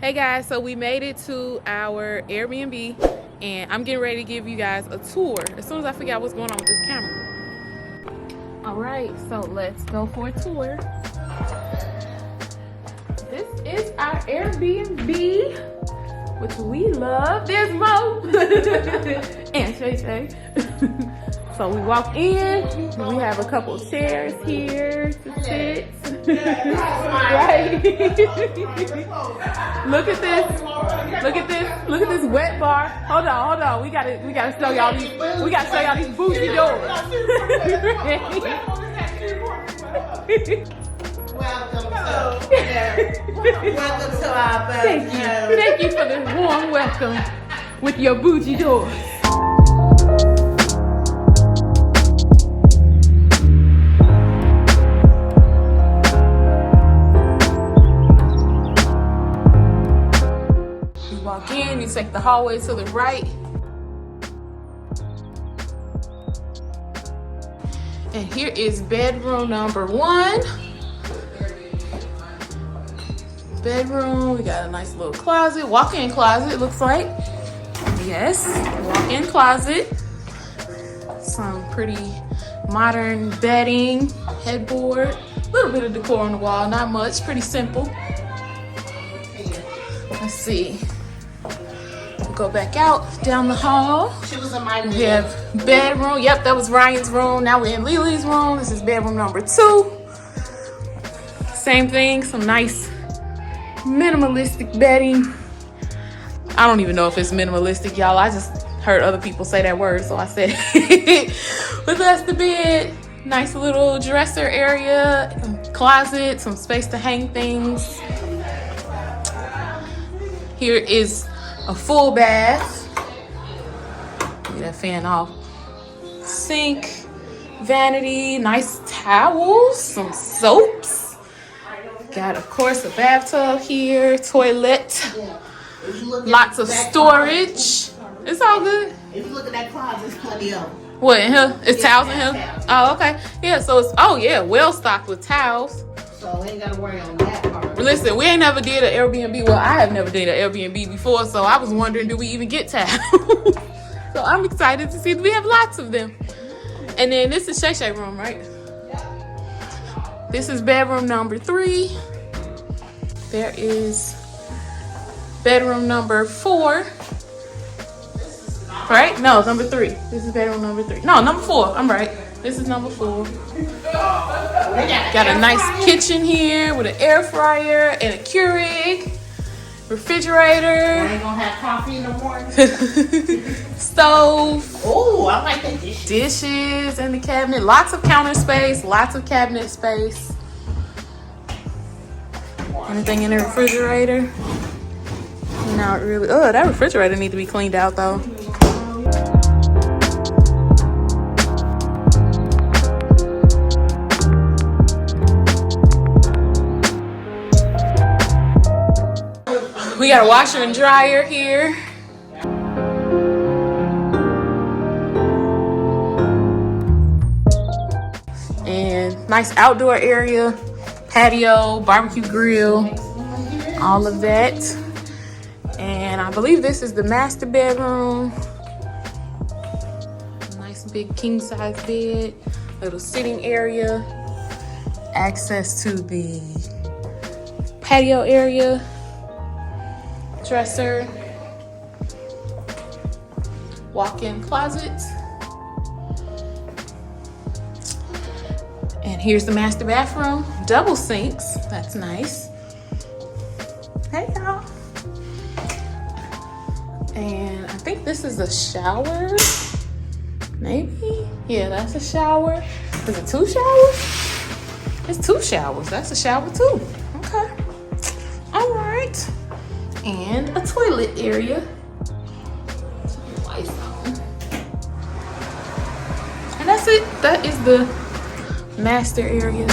Hey guys, so we made it to our Airbnb and I'm getting ready to give you guys a tour as soon as I figure out what's going on with this camera. All right, so let's go for a tour. This is our Airbnb, which we love. There's Mo and Shay. So we walk in, we have a couple chairs here to sit. Right? Look at this. Look at this. Look at this wet bar. Hold on. We gotta show y'all these. We gotta show y'all these bougie doors. Welcome to our backyard. Thank you for this warm welcome with your bougie doors. Walk in, you take the hallway to the right. And here is bedroom number 1. Bedroom, we got a nice little closet, walk-in closet, it looks like. Yes, walk-in closet. Some pretty modern bedding, headboard, a little bit of decor on the wall, not much, pretty simple. Let's see. Go back out down the hall. We have bedroom. Yep, that was Ryan's room. Now we're in Lily's room. This is bedroom number 2. Same thing, some nice minimalistic bedding. I don't even know if it's minimalistic, y'all. I just heard other people say that word, so I said it. But that's the bed. Nice little dresser area, closet, some space to hang things. Here is a full bath. Get that fan off. Sink, vanity, nice towels, some soaps. Got, of course, a bathtub here, toilet, lots of storage. It's all good. If you look at that closet, there's plenty of them. What, in here? It's towels in here? Oh, okay. Yeah, so it's, oh yeah, well stocked with towels. So we ain't gotta worry on that part. Listen, we ain't never did an Airbnb. Well, I have never did an Airbnb before, so I was wondering, do we even get towels? So I'm excited to see that we have lots of them. And then this is Shay room, right? This is bedroom number 3. There is bedroom number 4. Right? No, number 3. This is bedroom number 3. No, number 4. I'm right. This is number 4. Got a nice kitchen here with an air fryer and a Keurig, refrigerator. I ain't gonna have coffee in the morning. Stove. Oh, I like the dishes. Dishes in the cabinet. Lots of counter space. Lots of cabinet space. Anything in the refrigerator? Not really. Oh, that refrigerator needs to be cleaned out though. We got a washer and dryer here. And nice outdoor area, patio, barbecue grill, all of that. And I believe this is the master bedroom. Nice big king size bed, little sitting area, access to the patio area. Dresser, walk-in closet, and here's the master bathroom. Double sinks, that's nice. Hey y'all. And I think this is a shower, maybe? Yeah, that's a shower. Is it 2 showers? It's 2 showers, that's a shower too. Okay, all right. And a toilet area. Lights on. And that's it. That is the master area.